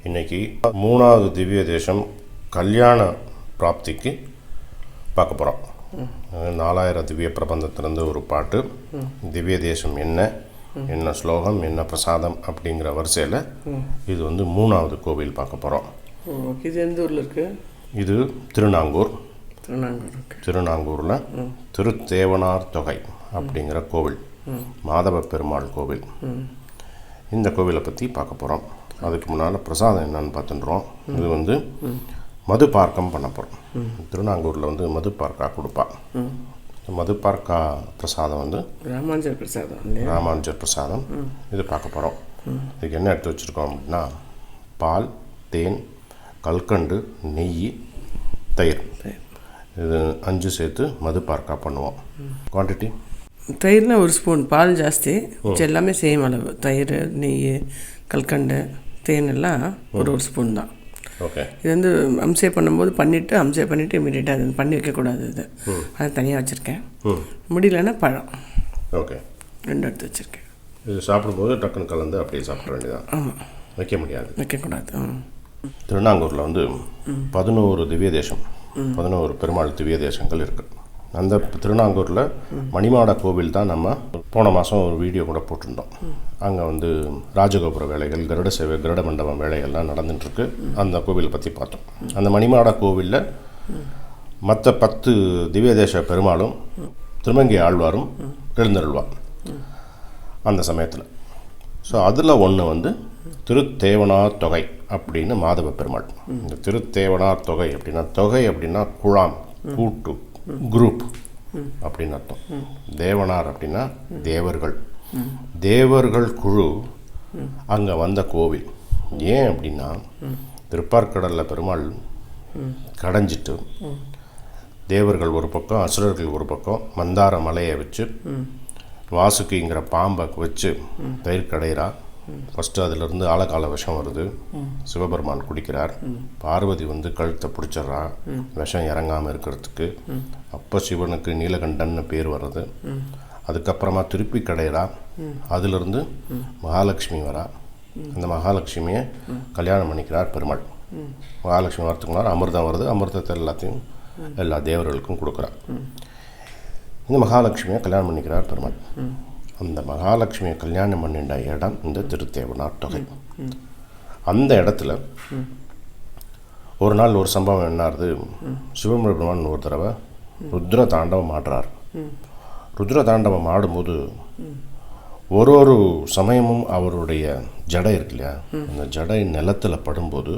இன்றைக்கி 3வது திவ்ய தேசம் கல்யாண பிராப்திக்கு பார்க்க போகிறோம். 4000 திவ்ய பிரபந்தத்திலேருந்து ஒரு பாட்டு, திவ்ய தேசம் என்ன ஸ்லோகம், என்ன பிரசாதம் அப்படிங்கிற வரிசையில் இது 3வது கோவில் பார்க்க போகிறோம். இது எந்த ஊரில் இருக்குது? இது திருநாங்கூர். திருநாங்கூரில் திருத்தேவனார் தொகை அப்படிங்கிற கோவில், மாதவ பெருமாள் கோவில். இந்த கோவிலை பற்றி பார்க்க போகிறோம். அதுக்கு முன்னால் பிரசாதம் என்னன்னு பார்த்துட்டுறோம். இது மது பார்க்கம் பண்ண போகிறோம். திருநாங்கூரில் மது பார்க்கா கொடுப்பா. மது பார்க்கா பிரசாதம் ராமானுஜர் பிரசாதம் இது பார்க்க போகிறோம். இதுக்கு என்ன எடுத்து வச்சுருக்கோம் அப்படின்னா, பால், தேன், கல்கண்டு, நெய், தயிர், இது 5 சேர்த்து மது பார்க்கா பண்ணுவோம். குவான்டிட்டி தயிர்னா 1 ஸ்பூன், பால் ஜாஸ்தி, எல்லாமே சேம் அளவு. தயிர், நெய், கல்கண்டு, தேன் எல்லாம் ஒரு ஸ்பூன் தான். ஓகே. இது அம்சே பண்ணும்போது அம்சே பண்ணிவிட்டு இமீடியட்டாக அது பண்ணி வைக்கக்கூடாது. அது தனியாக வச்சுருக்கேன். முடியலன்னா பழம். ஓகே, 2 எடுத்து வச்சுருக்கேன். இது சாப்பிடும்போது டக்குன்னு கலந்து அப்படியே சாப்பிட வேண்டியதான். ஆமாம், வைக்கக்கூடாது. திருநாங்கூரில் 11 திவ்ய தேசம், 11 பெருமாள் திவ்ய தேசங்கள் இருக்குது. அந்த திருநாங்கூரில் மணிமாட கோவில் தான் நம்ம போன மாதம் ஒரு வீடியோ கூட போட்டிருந்தோம். அங்கே ராஜகோபுர வேலைகள், கருட சேவை, கருட மண்டபம் வேலைகள்லாம் நடந்துட்டுருக்கு. அந்த கோவிலை பற்றி பார்த்தோம். அந்த மணிமாட கோவிலில் மற்ற 10 திவ்யதேச பெருமாளும் திருமங்கை ஆழ்வாரும் எழுந்தருள்வார் அந்த சமயத்தில். ஸோ அதில் ஒன்று திருத்தேவனார் தொகை அப்படின்னு மாதவ பெருமாள். இந்த திருத்தேவனார் தொகை அப்படின்னா குழாம், கூட்டு, குரூப் அப்படின்னு அர்த்தம். தேவனார் அப்படின்னா தேவர்கள் குழு அங்கே வந்த கோவில். ஏன் அப்படின்னா, திருப்பார்கடலில் பெருமாள் கடைஞ்சிட்டு தேவர்கள் ஒரு பக்கம், அசுரர்கள் ஒரு பக்கம், மந்தார மலையை வச்சு வாசுகிங்கிற பாம்பை வச்சு தயிர் கடையிறா. ஃபஸ்ட்டு அதிலிருந்து ஆழகால விஷம் வருது. சிவபெருமான் குடிக்கிறார். பார்வதி கழுத்தை பிடிச்சிட்றா விஷம் இறங்காமல் இருக்கிறதுக்கு. அப்போ சிவனுக்கு நீலகண்டன்னு பேர் வர்றது. அதுக்கப்புறமா திருப்பி கடையிறா. அதிலிருந்து மகாலட்சுமி வரா. அந்த மகாலட்சுமியை கல்யாணம் பண்ணிக்கிறார் பெருமாள். மகாலட்சுமி வரத்துக்கு முன்னாடி அமிர்தம் வருது. அமிர்தத்தை எல்லாத்தையும் எல்லா தேவர்களுக்கும் கொடுக்குறார். இந்த மகாலட்சுமியை கல்யாணம் பண்ணிக்கிறார் பெருமாள். அந்த மகாலட்சுமியை கல்யாணம் பண்ணிட்ட இடம் இந்த திருத்தேவனார் தொகை. அந்த இடத்துல ஒரு நாள் ஒரு சம்பவம் என்னாருது. சிவபெருமான் ஒரு தடவை ருத்ர தாண்டவம் ஆடுறார். ருத்ர தாண்டவம் ஆடும்போது ஒரு சமயமும் அவருடைய ஜடை இருக்கு இல்லையா, அந்த ஜடை நிலத்தில் படும்போது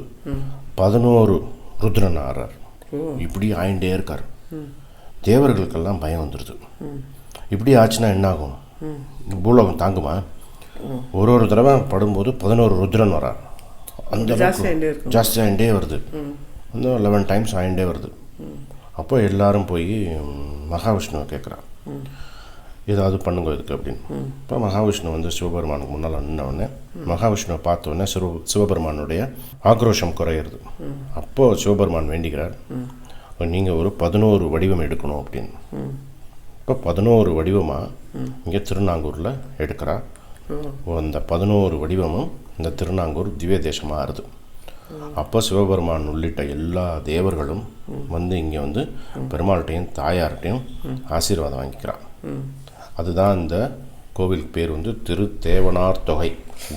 11 ருத்ரன் ஆடுறார். இப்படி ஆயிண்டே இருக்கார். தேவர்களுக்கெல்லாம் பயம் வந்துடுது. இப்படி ஆச்சுன்னா என்னாகும், பூலோகம் தாங்குமா? ஒரு தடவை படும்போது 11 ருத்ரன் வரார். அந்த ஜாஸ்தி ஆகிண்டே வருது. 11 டைம்ஸ் ஆகிண்டே வருது. அப்போ எல்லாரும் போய் மகாவிஷ்ணுவை கேட்குறான், ஏதாவது பண்ணுங்க இதுக்கு அப்படின்னு. இப்போ மகாவிஷ்ணு சிவபெருமானுக்கு முன்னால் நின்னவுடனே மகாவிஷ்ணுவை பார்த்தோன்னே சிவபெருமானுடைய ஆக்ரோஷம் குறையிறது. அப்போது சிவபெருமான் வேண்டிக்கிறார், நீங்கள் ஒரு 11 வடிவம் எடுக்கணும் அப்படின்னு. இப்போ 11 வடிவமாக இங்கே திருநாங்கூரில் எடுக்கிறா. அந்த 11 வடிவமும் இந்த திருநாங்கூர் திவ்ய தேசமாக ஆறுது. அப்போ சிவபெருமான் உள்ளிட்ட எல்லா தேவர்களும் இங்கே பெருமாள்கிட்டையும் தாயார்கிட்டையும் ஆசீர்வாதம் வாங்கிக்கிறான். அதுதான் இந்த கோவில் பேர் திருத்தேவனார் தொகை.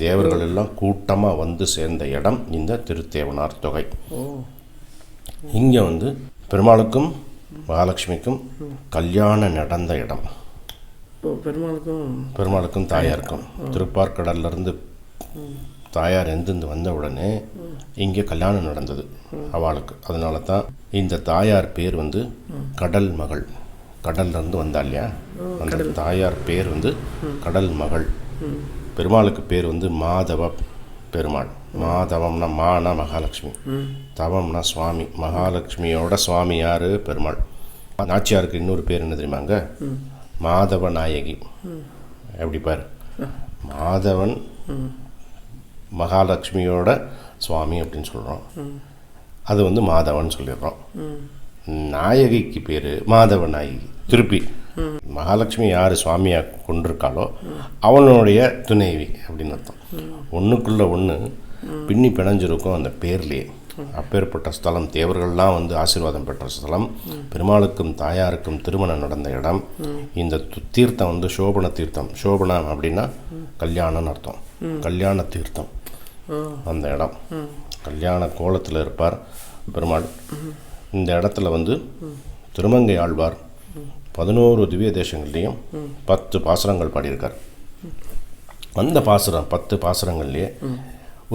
தேவர்கள் எல்லாம் கூட்டமாக சேர்ந்த இடம் இந்த திருத்தேவனார் தொகை. இங்கே பெருமாளுக்கும் மகாலட்சுமிக்கும் கல்யாணம் நடந்த இடம். பெருமாளுக்கும் தாயாருக்கும் திருப்பார்கடல்லிருந்து தாயார் எந்திருந்து வந்த உடனே இங்கே கல்யாணம் நடந்தது அவளுக்கு. அதனால தான் இந்த தாயார் பேர் கடல் மகள். கடல்லேருந்து வந்தா இல்லையா, அந்த தாயார் பேர் கடல் மகள். பெருமாளுக்கு பேர் மாதவ பெருமாள். மாதவம்னா மானா மகாலட்சுமி, தவம்னா சுவாமி. மகாலட்சுமியோட சுவாமி யார்? பெருமாள். நாச்சியாருக்கு இன்னொரு பேர் என்ன தெரியுமாங்க? மாதவ நாயகி. எப்படி பாரு, மாதவன் மகாலட்சுமியோட சுவாமி அப்படின்னு சொல்கிறோம். அது மாதவன் சொல்லிடுறோம். நாயகிக்கு பேர் மாதவ நாயகி. திருப்பி மகாலட்சுமி யார் சுவாமியாக கொண்டிருக்காளோ அவனுடைய துணைவி அப்படின்னு அர்த்தம். ஒன்றுக்குள்ள ஒன்று பின்னி பிணைஞ்சிருக்கும் அந்த பேர்லேயே. அப்பேற்பட்ட ஸ்தலம், தேவர்கள்லாம் வந்து ஆசீர்வாதம் பெற்ற ஸ்தலம், பெருமாளுக்கும் தாயாருக்கும் திருமணம் நடந்த இடம். இந்த தீர்த்தம் வந்து சோபன தீர்த்தம். சோபனம் அப்படின்னா கல்யாணம்னு அர்த்தம். கல்யாண தீர்த்தம் அந்த இடம். கல்யாண கோலத்தில் இருப்பார் பெருமாள். இந்த இடத்துல வந்து திருமங்கை ஆழ்வார் 11 திவ்ய தேசங்கள்லேயும் 10 பாசுரங்கள் பாடியிருக்கார். அந்த பாசுரம் 10 பாசுரங்கள்லேயே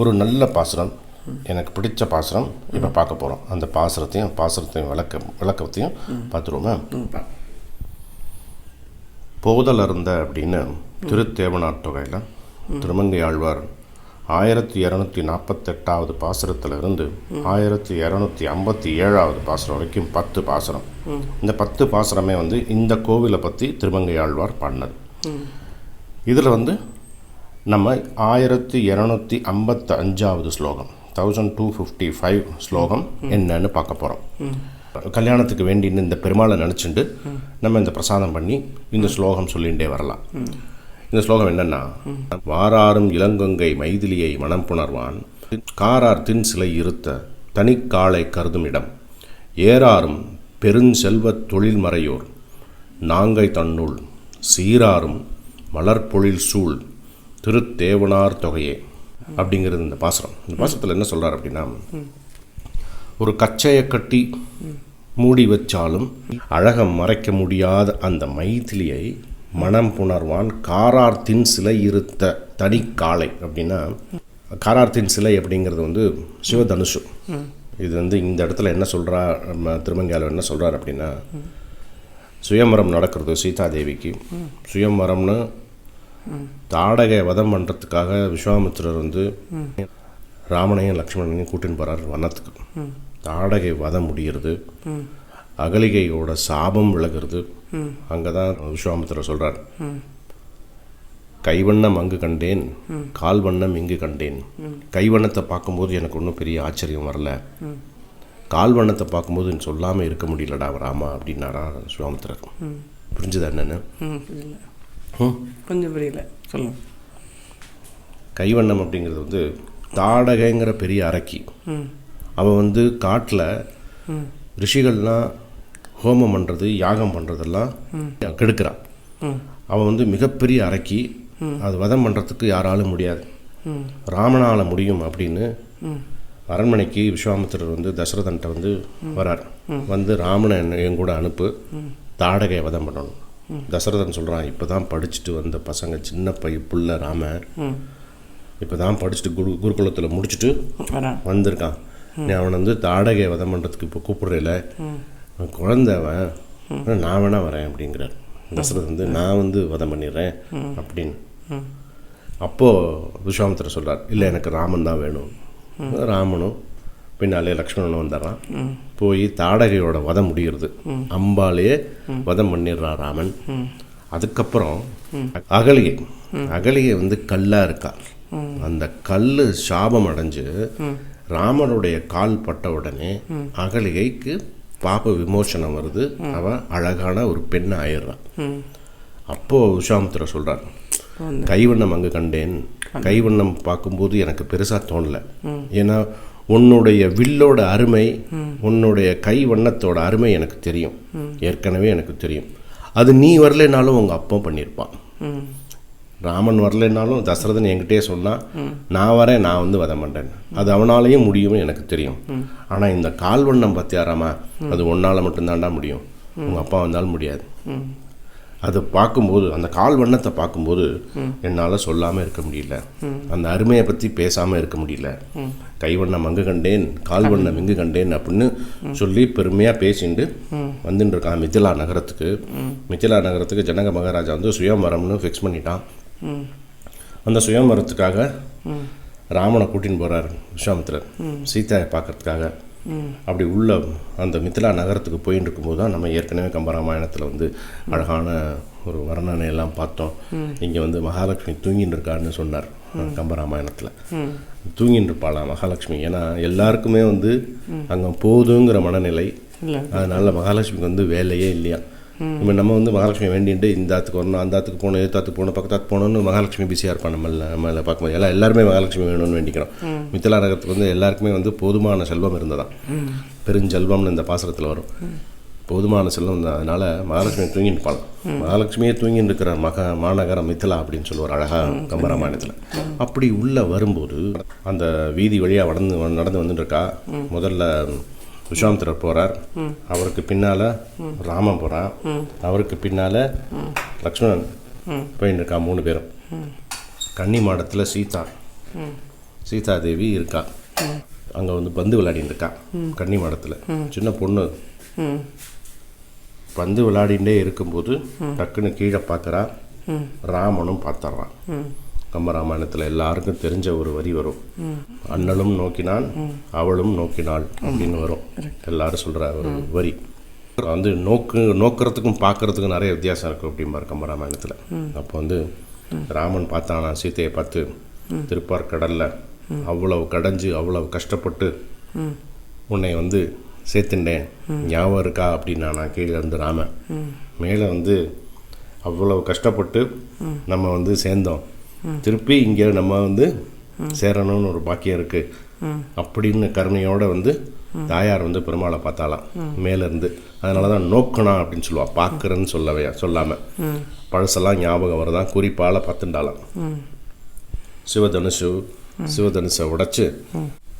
ஒரு நல்ல பாசுரம், எனக்கு பிடிச்ச பாசுரம் இப்போ பார்க்க போகிறோம். அந்த பாசுரத்தையும் விளக்கத்தையும் பார்த்துருவோமே. போதல் அருந்த அப்படின்னு திருத்தேவனார் தொகையில் திருமங்கை ஆழ்வார் 1248வது பாசுரத்திலிருந்து 1257வது பாசுரம் வரைக்கும் 10 பாசுரம். இந்த 10 பாசுரமே வந்து இந்த கோவிலை பற்றி திருமங்கை ஆழ்வார் பாடினது. இதில் வந்து நம்ம 1255வது ஸ்லோகம், 1255 ஸ்லோகம் என்னன்னு பார்க்க போகிறோம். கல்யாணத்துக்கு வேண்டின்னு இந்த பெருமாளை நினச்சிட்டு நம்ம இந்த பிரசாதம் பண்ணி இந்த ஸ்லோகம் சொல்லிகிட்டே வரலாம். இந்த ஸ்லோகம் என்னன்னா, வாராரும் இளங்கொங்கை மைதிலியை மனம் புணர்வான், காரார் தின் சிலை இருத்த தனிக்காலை கருதும் இடம், ஏறாரும் பெருஞ்செல்வத் தொழில் மறையோர் நாங்கை தன்னுள் சீராரும் மலர்பொழில் சூழ் திருத்தேவனார் தொகையே அப்படிங்கிறது இந்த பாசுரம். இந்த பாசுரத்தில் என்ன சொல்கிறார் அப்படின்னா, ஒரு கச்சையை கட்டி மூடி வச்சாலும் அழகம் மறைக்க முடியாத அந்த மைதிலியை மனம் புணர்வான், காரார்த்தின் சிலை இருத்த தனிக்காலை. அப்படின்னா காரார்த்தின் சிலை அப்படிங்கிறது வந்து சிவதனுஷு. இது வந்து இந்த இடத்துல என்ன சொல்கிறா, நம்ம திருமங்கையாளர் என்ன சொல்கிறார் அப்படின்னா, சுயம்பரம் நடக்கிறது சீதாதேவிக்கு. சுயம்பரம்னு தாடகை வதம் பண்ணுறதுக்காக விஸ்வாமித்திரர் வந்து ராமனையும் லக்ஷ்மணனையும் கூட்டின்னு போகிறார் வனத்துக்கு. தாடகை வதம் முடிகிறது, அகலிகையோட சாபம் விலகிறது. அங்கே தான் விஸ்வாமித்திரர் சொல்கிறார், கைவண்ணம் அங்கு கண்டேன், கால் வண்ணம் இங்கு கண்டேன். கைவண்ணத்தை பார்க்கும்போது எனக்கு ஒன்றும் பெரிய ஆச்சரியம் வரல, கால் வண்ணத்தை பார்க்கும்போது சொல்லாமல் இருக்க முடியலடா ராமா அப்படின்னாரா விஸ்வாமித்திரர். புரிஞ்சுதா என்னன்னு? கொஞ்சம் புரியல, சொல்லுங்க. கைவண்ணம் அப்படிங்கிறது வந்து தாடகைங்கிற பெரிய அரக்கி. அவன் வந்து காட்டில் ரிஷிகள்லாம் ஹோமம் பண்ணுறது யாகம் பண்ணுறதெல்லாம் கெடுக்கிறான். அவன் வந்து மிகப்பெரிய அரக்கி, அது வதம் பண்ணுறதுக்கு யாராலும் முடியாது, ராமனால் முடியும் அப்படின்னு அரண்மனைக்கு விஸ்வாமித்திரர் வந்து தசரதன்ட்ட வந்து வரார். வந்து ராமனை என் கூட அனுப்பு, தாடகை வதம் பண்ணணும். தசரதன் சொல்கிறான், இப்போ தான் படிச்சுட்டு வந்த பசங்க, சின்ன புள்ள ராமன் இப்போ தான் படிச்சுட்டு குருகுலத்தில் முடிச்சுட்டு வந்திருக்கான். நீ அவனை வந்து தாடகை வதம் பண்ணுறதுக்கு இப்போ கூப்பிடுறல, குழந்தைவன், நான் வேணா வரேன் அப்படிங்கிறார். தசரதன் வந்து நான் வந்து வதம் பண்ணிடுறேன் அப்படின்னு. அப்போது விஸ்வாமித்திரர் சொல்கிறார், இல்லை எனக்கு ராமன் தான் வேணும். ராமனும் பின்னாலே லக்ஷ்மணனும் வந்துடுறான். போய் தாடகையோட வதம் முடிகிறது, அம்பாலேயே வதம் பண்ணிடுறான் ராமன். அதுக்கப்புறம் அகலிகை வந்து கல்லாக இருக்கா. அந்த கல் சாபம் அடைஞ்சு ராமனுடைய கால் பட்ட உடனே அகலிகைக்கு பாப விமோசனம் வருது. அவன் அழகான ஒரு பெண்ணை ஆயிடுறான். அப்போது விஸ்வாமித்திரர் சொல்கிறார், கைவண்ணம் அங்கு கண்டேன். கைவண்ணம் பார்க்கும்போது எனக்கு பெருசாக தோணலை. ஏன்னா உன்னுடைய வில்லோட அருமை, உன்னுடைய கைவண்ணத்தோட அருமை எனக்கு தெரியும், ஏற்கனவே எனக்கு தெரியும். அது நீ வரலைனாலும் உங்கள் அப்பா பண்ணியிருப்பான். ராமன் வரலைன்னாலும் தசரதன் என்கிட்டே சொன்னால் நான் வரேன், நான் வந்து வதம் பண்ணுறேன், அது அவனாலேயும் முடியும்னு எனக்கு தெரியும். ஆனால் இந்த கால்வண்ணம் பார்த்தியாராமா, அது ஒன்றால் மட்டும்தான்டா முடியும், உங்கள் அப்பா வந்தாலும் முடியாது. அதை பார்க்கும்போது, அந்த கால் வண்ணத்தை பார்க்கும்போது என்னால் சொல்லாமல் இருக்க முடியல, அந்த அருமையை பற்றி பேசாமல் இருக்க முடியல. கைவண்ணம் அங்கு கண்டேன், கால் வண்ணம் இங்கு கண்டேன் அப்படின்னு சொல்லி பெருமையாக பேசிட்டு வந்துட்டு இருக்கான் மிதிலா நகரத்துக்கு. மிதிலா நகரத்துக்கு ஜனக மகாராஜா வந்து சுயம்பரம்னு ஃபிக்ஸ் பண்ணிட்டான். அந்த சுயம்பரத்துக்காக ராமனை கூட்டின்னு போகிறார் விஸ்வாமித்திரர் சீதாயை பார்க்கறதுக்காக. அப்படி உள்ள அந்த மிதிலா நகரத்துக்கு போயின்னு இருக்கும்போது தான் நம்ம ஏற்கனவே கம்பராமாயணத்தில் வந்து அழகான ஒரு வர்ணனை எல்லாம் பார்த்தோம். இங்கே வந்து மகாலட்சுமி தூங்கின்னு இருக்கான்னு சொன்னார் கம்பராமாயணத்தில். தூங்கின்னு இருப்பாளாம் மகாலட்சுமி. ஏன்னா எல்லாருக்குமே வந்து அங்கே போதுங்கிற மனநிலை, அதனால மகாலட்சுமிக்கு வந்து வேலையே இல்லையா. இப்போ நம்ம வந்து மகாலட்சுமி வேண்டிட்டு இந்த ஆத்துக்கு வரணும், அந்த ஆத்துக்கு போகணும், ஏத்தாத்துக்கு போகணும், பக்கத்தாத்து போகணும்னு மகாலட்சுமி பிஸியாக இருப்பான். நம்மளை பார்க்கும்போது எல்லாருமே மகாலட்சுமி வேணும்னு வேண்டிக்கிறோம். மித்திலா நகரத்துக்கு வந்து எல்லாருக்குமே வந்து போதுமான செல்வம் இருந்ததான். பெருஞ்செல்வம்னு இந்த பாசனத்தில் வரும். போதுமான செல்வம் தான். அதனால் மகாலட்சுமி தூங்கிட்டு இருப்பாள். மகாலட்சுமியே தூங்கிட்டு இருக்கிற மாநகரம் மித்திலா அப்படின்னு சொல்லுவார் அழகாக கம்பராமாயணத்தில். அப்படி உள்ளே வரும்போது அந்த வீதி வழியாக நடந்து வந்துட்டுருக்கா. முதல்ல விஸ்வாமித்திரர் போகிறார், அவருக்கு பின்னால் ராமன் போகிறான், அவருக்கு பின்னால் லக்ஷ்மணன் போயின்னு இருக்கா. 3 பேரும். கன்னி மாடத்தில் சீதா தேவி இருக்கா. அங்கே வந்து பந்து விளையாடின்னு இருக்கா. கன்னி மாடத்தில் சின்ன பொண்ணு பந்து விளையாடிகிட்டே இருக்கும்போது டக்குன்னு கீழே பார்க்குறா. ராமனும் பார்த்துட்றான். கம்பராமாயணத்தில் எல்லாருக்கும் தெரிஞ்ச ஒரு வரி வரும், அண்ணலும் நோக்கினான் அவளும் நோக்கினாள் அப்படின்னு வரும். எல்லாரும் சொல்கிற ஒரு வரி வந்து நோக்கிறதுக்கும் பார்க்குறதுக்கும் நிறைய வித்தியாசம் இருக்கும் அப்படிம்பார் கம்பராமாயணத்தில். அப்போ வந்து ராமன் பார்த்தானா சீதையை பார்த்து, திருப்பார்கடலில் அவ்வளவு கடைஞ்சு அவ்வளவு கஷ்டப்பட்டு உன்னை வந்து சேர்த்துட்டேன், ஞாபகம் இருக்கா அப்படின்னா நான் கீழே இருந்து ராமன் மேலே வந்து அவ்வளவு கஷ்டப்பட்டு நம்ம வந்து சேர்ந்தோம், திருப்பி இங்கே நம்ம வந்து சேரணும்னு ஒரு பாக்கியம் இருக்குது அப்படின்னு கருணையோடு வந்து தாயார் வந்து பெருமாளை பார்த்தாலாம் மேலேருந்து. அதனால தான் நோக்கணா அப்படின்னு சொல்லுவாள், பார்க்குறேன்னு சொல்லாமல் பழசெல்லாம் ஞாபகம் வரதான் குறிப்பால் பார்த்துட்டாலாம். சிவதனுஷை உடைச்சு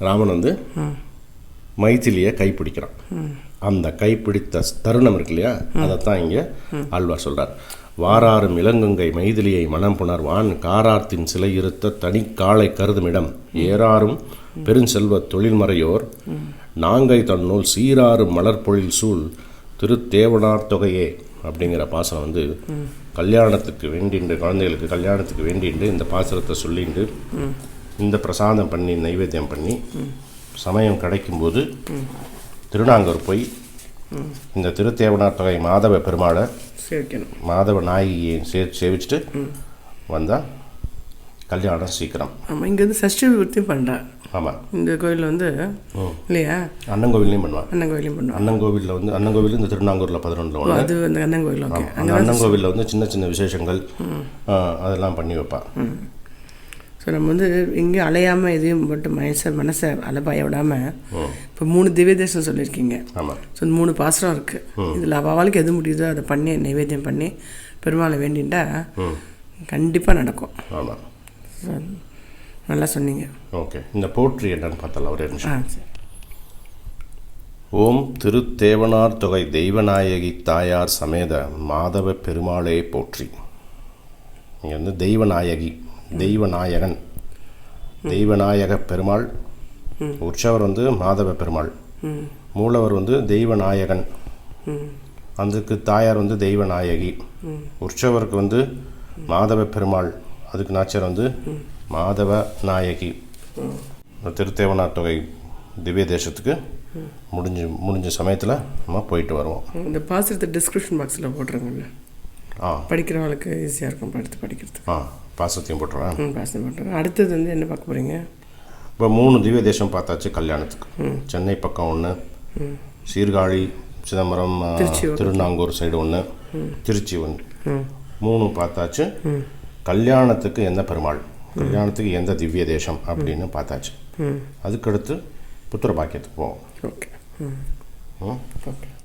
ராமன் வந்து மைதிலியை கைப்பிடிக்கிறான். அந்த கைப்பிடித்த தருணம் இருக்கு இல்லையா, அதைத்தான் இங்கே ஆழ்வார் சொல்கிறார். வாராறும் இளங்கங்கை மைதிலியை மனம் புணர்வான், காரார்த்தின் சிலை இருத்த தனி காலை கருதுமிடம், ஏறாரும் பெருஞ்செல்வ தொழில்மறையோர் நாங்கை தன்னூல் சீராறும் மலர்பொழில் சூழ் திருத்தேவனார் தொகையே அப்படிங்கிற பாசனம் வந்து கல்யாணத்துக்கு வேண்டிண்டு, குழந்தைகளுக்கு கல்யாணத்துக்கு வேண்டிண்டு இந்த பாசனத்தை சொல்லிண்டு இந்த பிரசாதம் பண்ணி நைவேத்தியம் பண்ணி சமயம் கிடைக்கும்போது திருநாங்கூர் போய் இந்த திருத்தேவனார் தொகை மாதவ பெருமாளை மாதவ நாயகியை சேவிச்சுட்டு வந்தால் கல்யாணம் சீக்கிரம். ஆமாம், இங்கே வந்து சஷ்டி விருத்தியும் பண்ணுறா. ஆமாம், இந்த கோயிலில் வந்து இல்லையா, அண்ணங்கோவிலையும் பண்ணுவான். அண்ணங்கோவிலில் வந்து அண்ணங்கோவில் இந்த திருநாங்கூரில் 11 அது வந்து அண்ணங்கோவில். அந்த அண்ணங்கோவிலில் வந்து சின்ன சின்ன விசேஷங்கள் அதெல்லாம் பண்ணி வைப்பான். ஸோ நம்ம வந்து இங்கே அலையாமல் எதையும் மட்டும் மனசை அலபாய விடாமல் இப்போ 3 திவ்ய தேசம் சொல்லியிருக்கீங்க. ஸோ 3 பாசனம் இருக்குது. இதில் அவளுக்கு எது முடியுதோ அதை பண்ணி நைவேத்தியம் பண்ணி பெருமாளை வேண்டிண்டா கண்டிப்பாக நடக்கும். ஆமாம், நல்லா சொன்னீங்க. ஓகே, இந்த போற்றி என்னன்னு பார்த்தலாம் ஒரே நிமிஷம். ஓம் திருத்தேவனார் தொகை தெய்வநாயகி தாயார் சமேத மாதவ பெருமாளே போற்றி. இங்கே வந்து தெய்வநாயகி, தெய்வநாயகன், தெய்வநாயக பெருமாள். உற்சவர் வந்து மாதவ பெருமாள், மூலவர் வந்து தெய்வநாயகன், அதுக்கு தாயார் வந்து தெய்வநாயகி. உற்சவருக்கு வந்து மாதவ பெருமாள், அதுக்கு நாச்சியார் வந்து மாதவ நாயகி. திருத்தேவனார் தொகை திவ்ய தேசத்துக்கு முடிஞ்ச சமயத்தில் நம்ம போயிட்டு வருவோம். இந்த பாசத்தை டிஸ்கிரிப்ஷன் பாக்ஸில் போட்டுருங்கல்ல, படிக்கிறவங்களுக்கு ஈஸியாக இருக்கும் படிக்கிறதுக்கு. பாசத்தையும் போட்டுருவேன். பாசத்தையும் போட்டுருவேன். அடுத்தது வந்து என்ன பார்க்க போகிறீங்க? இப்போ 3 திவ்ய தேசம் பார்த்தாச்சு கல்யாணத்துக்கு. சென்னை பக்கம் 1, சீர்காழி, சிதம்பரம், திருநாங்கூர் சைடு 1, திருச்சி 1, 3 பார்த்தாச்சு. கல்யாணத்துக்கு எந்த பெருமாள், கல்யாணத்துக்கு எந்த திவ்ய தேசம் அப்படின்னு பார்த்தாச்சு. அதுக்கடுத்து புத்திர பாக்கியத்துக்கு போவோம். ஓகே.